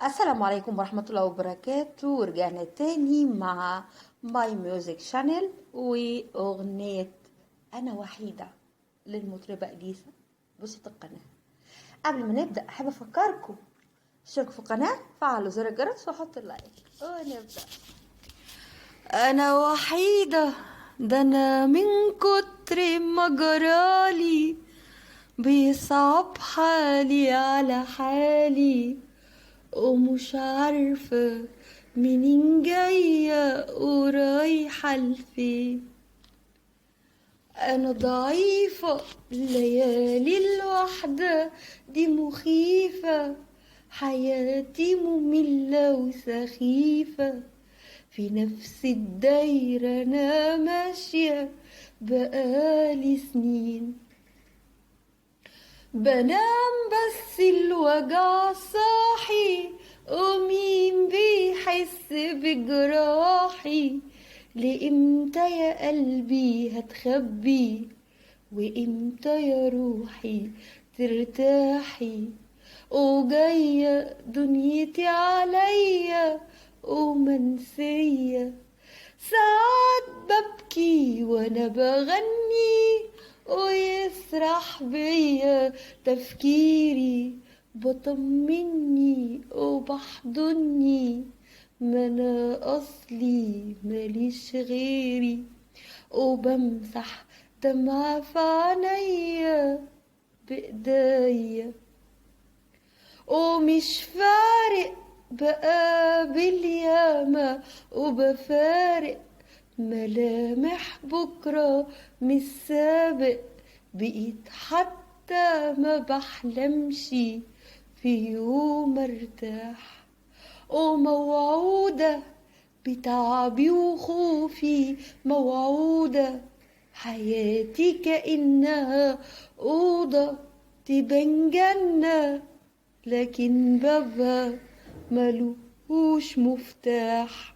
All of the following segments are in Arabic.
السلام عليكم ورحمة الله وبركاته، ورجعنا تاني مع ماي ميوزك شانل وأغنية أنا وحيدة للمطربة إليسا بصوت القناة. قبل ما نبدأ أحب أفكركم اشتركوا في القناة، فعلوا زر الجرس وحطوا اللايك ونبدأ. أنا وحيدة، ده أنا من كتر ما جرالي بيصعب حالي على حالي، ومش عارفة منين جاية ورايحة لفين. أنا ضعيفة، الليالي الوحدة دي مخيفة، حياتي مملة وسخيفة، في نفس الدايرة أنا ماشية بقالي سنين. بنام بس الوجع صاحي، ومين بيحس بجراحي؟ لإمتى يا قلبي هتخبي؟ وإمتى يا روحي ترتاحي؟ وجاية دنيتي عليا ومنسية، ساعات ببكي وانا بغني ويسرح بيا تفكيري، بطمني وبحضني، ما انا اصلي ماليش غيري، وبمسح دمعة في عينيا بايديا، ومش فارق بقابل ياما وبفارق ملامح بكرة مش سابق، بقيت حتى ما بحلمش في يوم ارتاح، وموعودة بتعبي وخوفي، موعودة حياتي كأنها أوضة تبان جنة، لكن بابها ملوش مفتاح.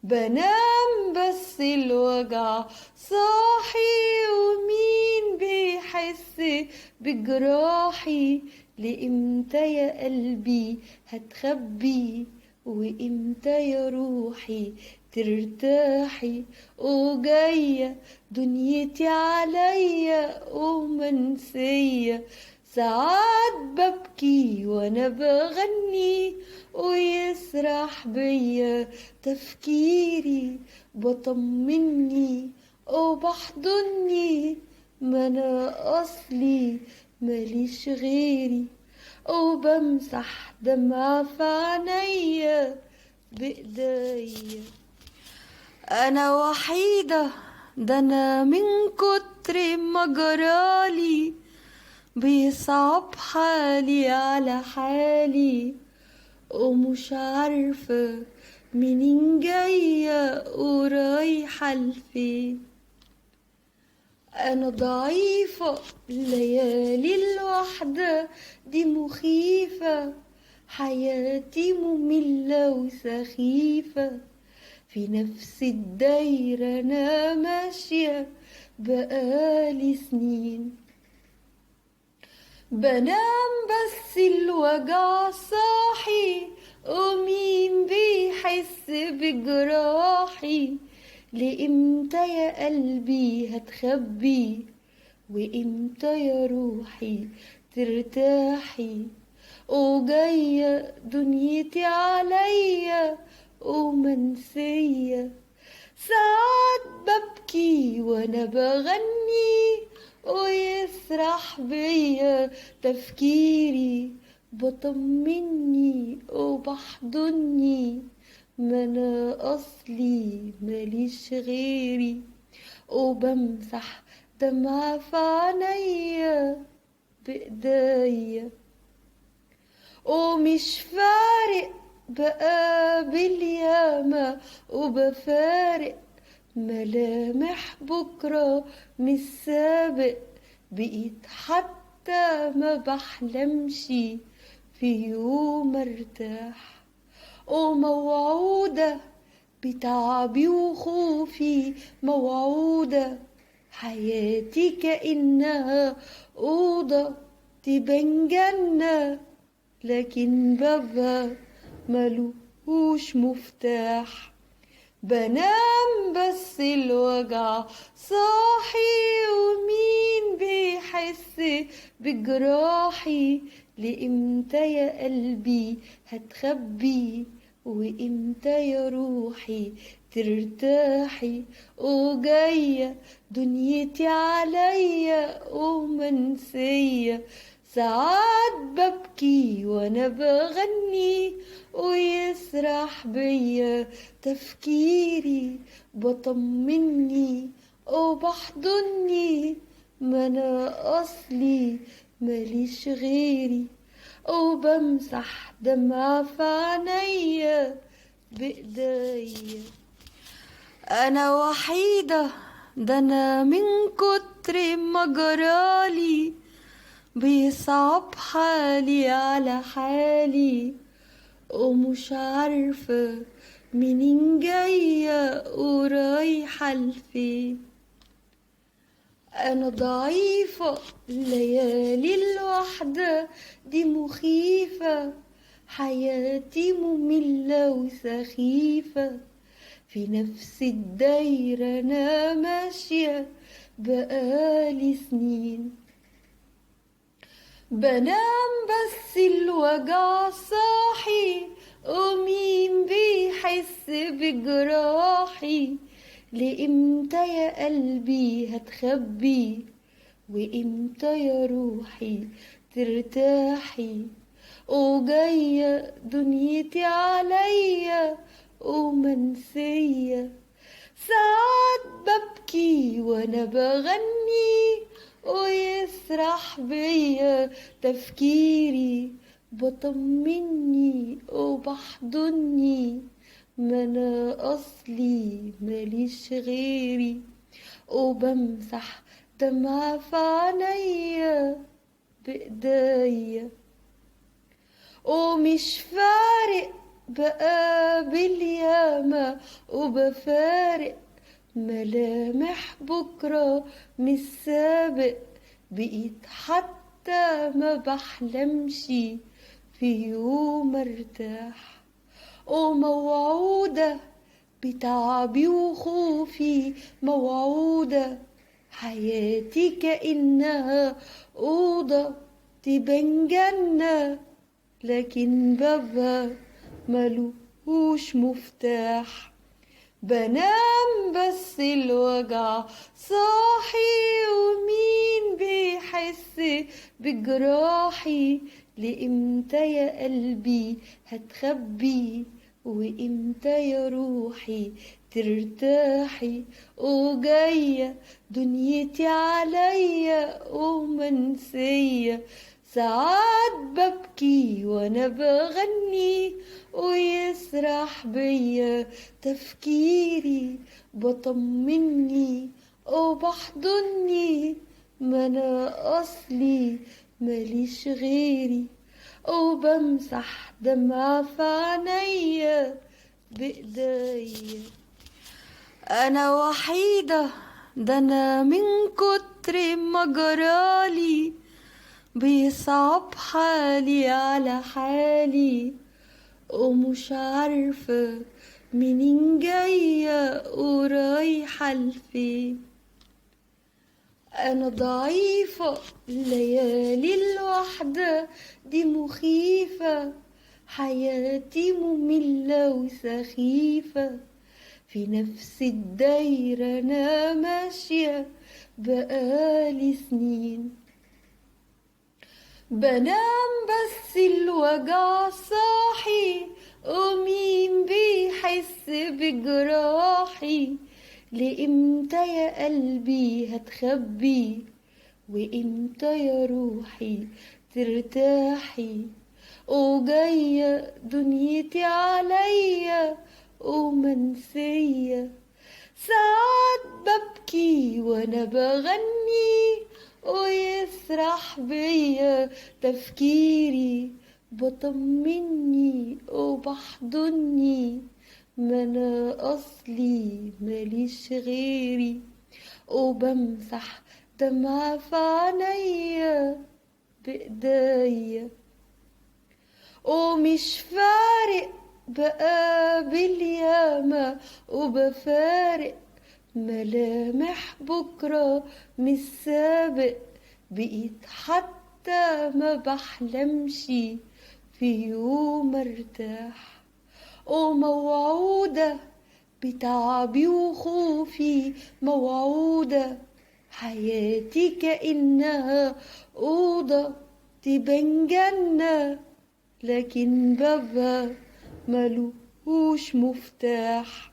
بنام بس الوجع صاحي، ومين بيحس بجراحي؟ لإمتى يا قلبي هتخبي؟ وإمتى يا روحي ترتاحي؟ وجاية دنيتي عليا ومنسية، ساعات ببكي وانا بغني ويسرح بيا تفكيري، بطمني وبحضني، ما انا اصلي ماليش غيري، وبمسح دمعة في عينيا بايديا. انا وحيدة، ده انا من كتر ما جرالي بيصعب حالي على حالي، ومش عارفة منين جاية ورايحة لفين. أنا ضعيفة، الليالي الوحدة دي مخيفة، حياتي مملة وسخيفة، في نفس الدايرة أنا ماشية بقالي سنين. بنام بس الوجع صاحي، ومين بيحس بجراحي؟ لإمتى يا قلبي هتخبي؟ وإمتى يا روحي ترتاحي؟ وجاية دنيتي عليا ومنسية، ساعات ببكي وانا بغني ويسرح بيا تفكيري، بطمني وبحضني، ما انا اصلي ماليش غيري، وبمسح دمعة في عينيا بايديا، ومش فارق بقابل ياما وبفارق ملامح بكرة مش سابق، بقيت حتى ما بحلمش في يوم ارتاح، وموعودة بتعبي وخوفي، موعودة حياتي كأنها أوضة تبان جنة، لكن بابها ملوش مفتاح. بنام بس الوجع صاحي، ومين بيحس بجراحي؟ لإمتى يا قلبي هتخبي؟ وإمتى يا روحي ترتاحي؟ وجاية دنيتي عليا ومنسية، ساعات ببكي وانا بغني ويسرح بيا تفكيري، بطمني وبحضني، ما انا اصلي ماليش غيري، وبمسح دمعة في عينيا بايديا. انا وحيدة، ده انا من كتر ما جرالي بيصعب حالي على حالي، ومش عارفة منين جاية ورايحة لفين. انا ضعيفة، الليالي الوحدة دي مخيفة، حياتي مملة وسخيفة، في نفس الدايرة انا ماشية بقالي سنين. بنام بس الوجع صاحي، ومين بيحس بجراحي؟ لإمتى يا قلبي هتخبي؟ وإمتى يا روحي ترتاحي؟ وجاية دنيتي عليا ومنسية، ساعات ببكي وانا بغني ويسرح بيا تفكيري، بطمني وبحضني، ما انا اصلي ماليش غيري، وبمسح دمعة في عينيا بايديا. ومش فارق بقابل ياما وبفارق ملامح بكرة، مش سابق بقيت حتى ما بحلمش في يوم ارتاح. وموعودة بتعبي وخوفي، موعودة حياتي كأنها أوضة تبان جنة، لكن بابها ملوش مفتاح. بنام بس الوجع صاحي، ومين بيحس بجراحي؟ لإمتى يا قلبي هتخبي؟ وإمتى يا روحي ترتاحي؟ وجاية دنيتي عليا ومنسية، ساعات ببكي وانا بغني ويسرح بيا تفكيري، بطمني وبحضني، ما انا اصلي ماليش غيري، وبمسح دمعة في عينيا بايديا. انا وحيدة، ده انا من كتر ما جرالي بيصعب حالي على حالي، ومش عارفة منين جاية ورايحة لفين. انا ضعيفة، الليالي الوحدة دي مخيفة، حياتي مملة وسخيفة، في نفس الدايرة انا ماشية بقالي سنين. بنام بس الوجع صاحي، ومين بيحس بجراحي؟ لإمتى يا قلبي هتخبي؟ وإمتى يا روحي ترتاحي؟ وجاية دنيتي عليا ومنسية، ساعات ببكي وانا بغني ويسرح بيا تفكيري، بطمني وبحضني، ما انا اصلي ماليش غيري، وبمسح دمعة في عينيا بايديا. ومش فارق بقابل ياما وبفارق ملامح بكرة مش سابق. بقيت حتى ما بحلمش في يوم ارتاح، وموعودة بتعبي وخوفي، موعودة حياتي كأنها أوضة تبان جنة، لكن بابها ملوش مفتاح.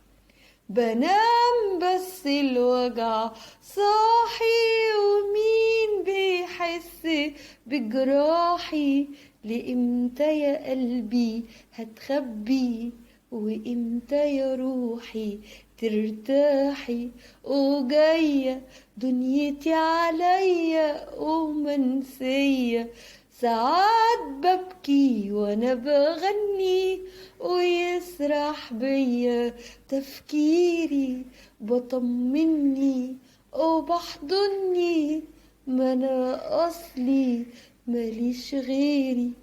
بنام بس الوجع صاحي، ومين بيحس بجراحي؟ لإمتى يا قلبي هتخبي، وإمتى يا روحي ترتاحي؟ وجاية دنيتي عليا ومنسية، ساعات ببكي وانا بغني ويسرح بيا تفكيري، بطمني وبحضني، ما انا اصلي ماليش غيري،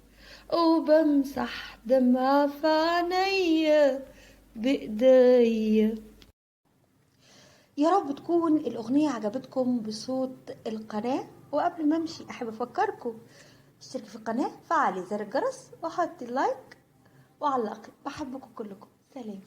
وبمسح دمعة في عينيا بايديا. يا رب تكون الأغنية عجبتكم بصوت القناة. وقبل ما امشي احب افكركم اشتركوا في القناة، فعلي زر الجرس، وحطي اللايك، وعلقي. بحبكم كلكم. سلام.